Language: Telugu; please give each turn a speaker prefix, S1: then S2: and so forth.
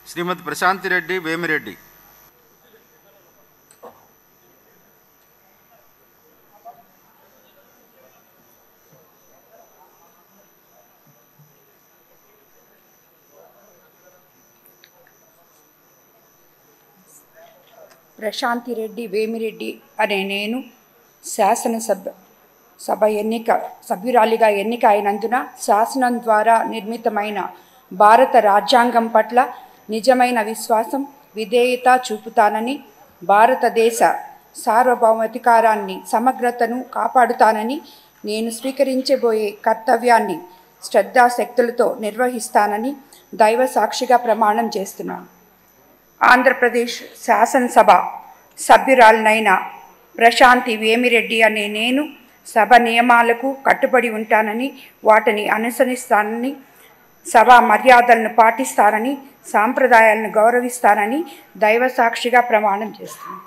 S1: శ్రీమతి ప్రశాంతి రెడ్డి వేమిరెడ్డి.
S2: ప్రశాంతి రెడ్డి వేమిరెడ్డి అనే నేను సభ సభ్యురాలిగా ఎన్నిక అయినందున శాసనం ద్వారా నిర్మితమైన భారత రాజ్యాంగం పట్ల నిజమైన విశ్వాసం, విధేయత చూపుతానని, భారతదేశ సార్వభౌమాధికారాన్ని, సమగ్రతను కాపాడుతానని, నేను స్వీకరించబోయే కర్తవ్యాన్ని శ్రద్ధాశక్తులతో నిర్వహిస్తానని దైవ సాక్షిగా ప్రమాణం చేస్తున్నాను. ఆంధ్రప్రదేశ్ శాసనసభ సభ్యురాలినైన ప్రశాంతి వేమిరెడ్డి అనే నేను సభ నియమాలకు కట్టుబడి ఉంటానని, వాటిని అనుసరిస్తానని, సభా మర్యాదలను పాటిస్తానని, సాంప్రదాయాలను గౌరవిస్తానని దైవ సాక్షిగా ప్రమాణం చేస్తున్నాను.